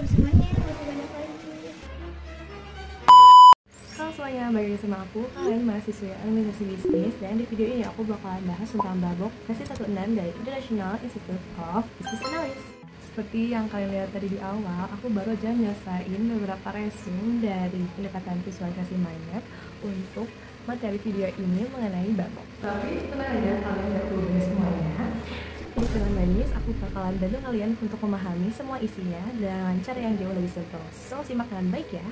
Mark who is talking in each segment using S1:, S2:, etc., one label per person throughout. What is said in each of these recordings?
S1: semuanya, masih banyak lagi.
S2: Halo semuanya, balik lagi sama aku, kalian mahasiswa administrasi bisnis. Dan di video ini aku bakalan bahas tentang babok versi 16 dari International Institute of Business Analysts. Seperti yang kalian lihat tadi di awal, aku baru aja nyelesain beberapa resume dari pendekatan visualisasi mind map untuk materi video ini mengenai babok. Tapi tenang aja, kalian gak perlu beli semuanya. Di film manis, aku bakalan bantu kalian untuk memahami semua isinya dengan cara yang jauh lebih simple. So, simak dengan baik ya.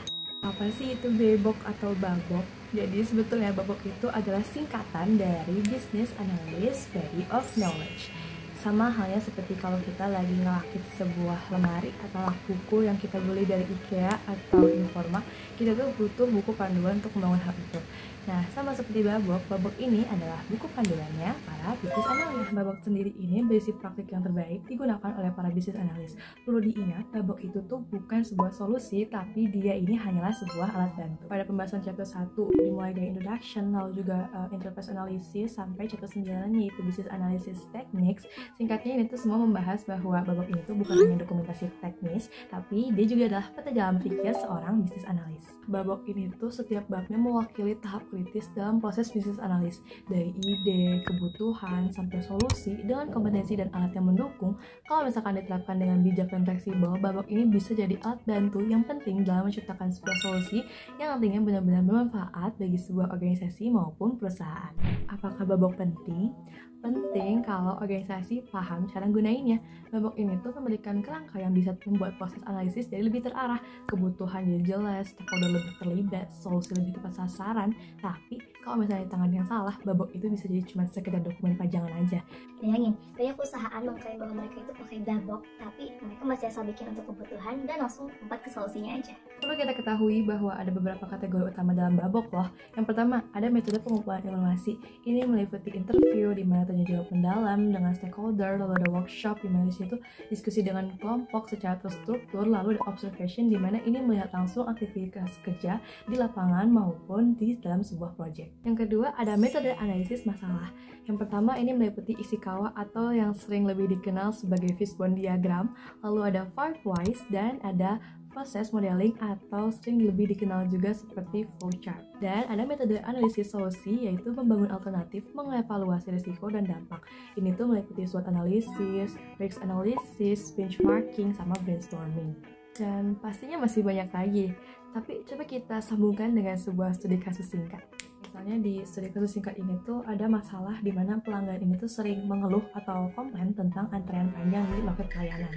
S2: Apa sih itu bebok atau babok? Jadi sebetulnya babok itu adalah singkatan dari Business Analyst Body of Knowledge. Sama halnya seperti kalau kita lagi ngerakit sebuah lemari atau rak buku yang kita beli dari IKEA atau Informa, kita tuh butuh buku panduan untuk membangun hal itu. Nah, sama seperti babok, babok ini adalah buku panduannya para bisnis analis. Babok sendiri ini berisi praktik yang terbaik digunakan oleh para bisnis analis. Perlu diingat, babok itu tuh bukan sebuah solusi, tapi dia ini hanyalah sebuah alat bantu. Pada pembahasan chapter 1, dimulai dari introduction, lalu juga interface analysis, sampai chapter 9 yaitu business analysis techniques. Singkatnya ini tuh semua membahas bahwa babok ini tuh bukan hanya dokumentasi teknis, tapi dia juga adalah peta jalan pikir seorang bisnis analis. Babok ini tuh setiap babnya mewakili tahap kritis dalam proses bisnis analis, dari ide, kebutuhan, sampai solusi dengan kompetensi dan alat yang mendukung. Kalau misalkan diterapkan dengan bijak dan fleksibel, babok ini bisa jadi alat bantu yang penting dalam menciptakan sebuah solusi yang nantinya benar-benar bermanfaat bagi sebuah organisasi maupun perusahaan. Apakah babok penting? Penting kalau organisasi paham cara gunainnya. Babok ini tuh memberikan kerangka yang bisa membuat proses analisis jadi lebih terarah, kebutuhan jadi jelas, stakeholder lebih terlibat, solusi lebih tepat sasaran. Tapi kalau misalnya di tangan yang salah, babok itu bisa jadi cuma sekedar dokumen pajangan aja.
S1: Bayangin, banyak perusahaan mengklaim bahwa mereka itu pakai babok, tapi mereka masih asal bikin untuk kebutuhan dan langsung lompat ke solusinya aja.
S2: Perlu kita ketahui bahwa ada beberapa kategori utama dalam babok loh. Yang pertama, ada metode pengumpulan informasi. Ini meliputi interview di mana tanya jawab mendalam dengan stakeholder, lalu ada workshop di mana di situ diskusi dengan kelompok secara terstruktur, lalu ada observation di mana ini melihat langsung aktivitas kerja di lapangan maupun di dalam sebuah proyek. Yang kedua, ada metode analisis masalah. Yang pertama ini meliputi Ishikawa atau yang sering lebih dikenal sebagai fishbone diagram, lalu ada 5 whys dan ada proses modeling atau sering lebih dikenal juga seperti flowchart. Dan ada metode analisis solusi yaitu membangun alternatif, mengevaluasi risiko dan dampak. Ini tuh meliputi SWOT analisis, risk analysis, benchmarking, sama brainstorming. Dan pastinya masih banyak lagi, tapi coba kita sambungkan dengan sebuah studi kasus singkat. Misalnya di studi kasus singkat ini tuh ada masalah di mana pelanggan ini tuh sering mengeluh atau komplain tentang antrean panjang di loket pelayanan.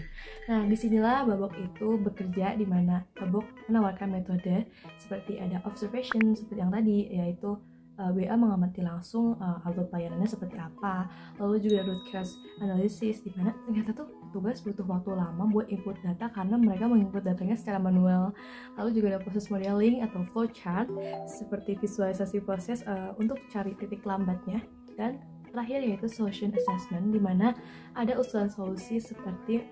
S2: Nah, disinilah babok itu bekerja di mana babok menawarkan metode seperti ada observation seperti yang tadi, yaitu WA mengamati langsung alur pelayanannya seperti apa, lalu juga root cause analysis di mana ternyata tuh tugas butuh waktu lama buat input data karena mereka menginput datanya secara manual. Lalu juga ada proses modeling atau flowchart seperti visualisasi proses untuk cari titik lambatnya. Dan terakhir yaitu solution assessment di mana ada usulan solusi seperti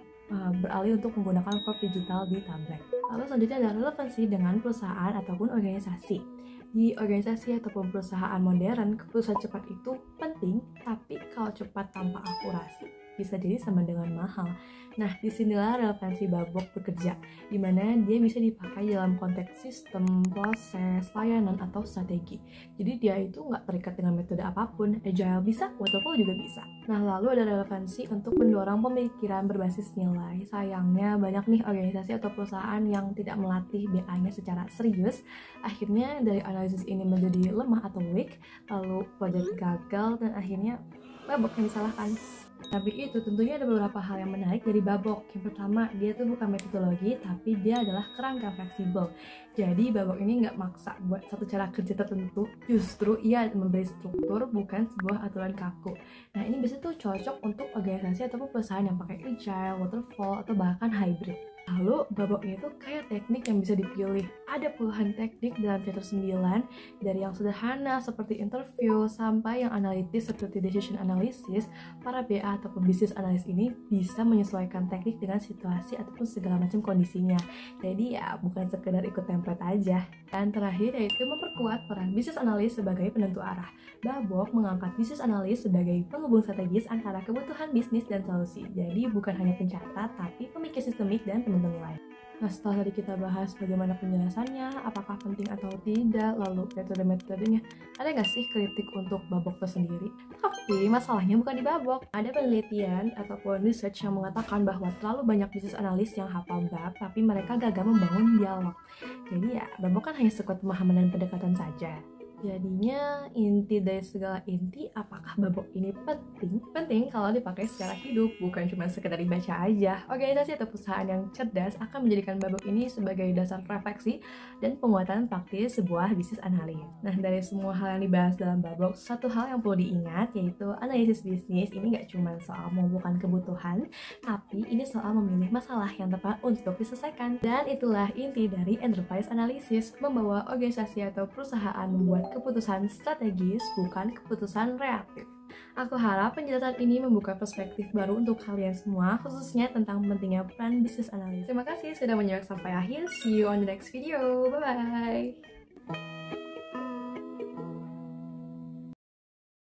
S2: beralih untuk menggunakan form digital di tablet. Lalu selanjutnya ada relevansi dengan perusahaan ataupun organisasi. Di organisasi ataupun perusahaan modern, keputusan cepat itu penting, tapi kalau cepat tanpa akurasi bisa jadi sama dengan mahal. Nah, disinilah relevansi babok bekerja, di mana dia bisa dipakai dalam konteks sistem, proses, layanan, atau strategi. Jadi dia itu nggak terikat dengan metode apapun, agile bisa, waterfall juga bisa. Nah, lalu ada relevansi untuk mendorong pemikiran berbasis nilai. Sayangnya banyak nih organisasi atau perusahaan yang tidak melatih BA-nya secara serius. Akhirnya dari analisis ini menjadi lemah atau weak, lalu proyek gagal, dan akhirnya babok yang disalahkan. Tapi itu tentunya ada beberapa hal yang menarik dari babok. Yang pertama, dia tuh bukan metodologi, tapi dia adalah kerangka fleksibel. Jadi babok ini nggak maksa buat satu cara kerja tertentu, justru ia memberi struktur, bukan sebuah aturan kaku. Nah, ini biasanya tuh cocok untuk organisasi ataupun perusahaan yang pakai agile, waterfall, atau bahkan hybrid. Lalu babok itu kayak teknik yang bisa dipilih. Ada puluhan teknik dalam chapter 9, dari yang sederhana seperti interview sampai yang analitis seperti decision analysis. Para BA ataupun business analyst ini bisa menyesuaikan teknik dengan situasi ataupun segala macam kondisinya. Jadi ya bukan sekedar ikut template aja. Dan terakhir yaitu memperkuat peran business analyst sebagai penentu arah. Babok mengangkat business analyst sebagai penghubung strategis antara kebutuhan bisnis dan solusi. Jadi bukan hanya pencatat, tapi pemikir sistemik dan penentu nilai. Nah, setelah tadi kita bahas bagaimana penjelasannya, apakah penting atau tidak, lalu metode-metodenya, ada nggak sih kritik untuk babok itu sendiri? Tapi masalahnya bukan di babok. Ada penelitian ataupun research yang mengatakan bahwa terlalu banyak bisnis analis yang hafal bab, tapi mereka gagal membangun dialog. Jadi ya, babok kan hanya sekuat pemahaman dan pendekatan saja. Jadinya inti dari segala inti, apakah babok ini penting? Penting kalau dipakai secara hidup, bukan cuma sekedar dibaca aja. Organisasi atau perusahaan yang cerdas akan menjadikan babok ini sebagai dasar refleksi dan penguatan praktis sebuah bisnis analis. Nah, dari semua hal yang dibahas dalam babok, satu hal yang perlu diingat yaitu analisis bisnis ini nggak cuma soal mengumpulkan kebutuhan, tapi ini soal memilih masalah yang tepat untuk diselesaikan. Dan itulah inti dari enterprise analysis, membawa organisasi atau perusahaan membuat keputusan strategis, bukan keputusan reaktif. Aku harap penjelasan ini membuka perspektif baru untuk kalian semua, khususnya tentang pentingnya peran bisnis analis. Terima kasih sudah menyimak sampai akhir. See you on the next video. Bye-bye.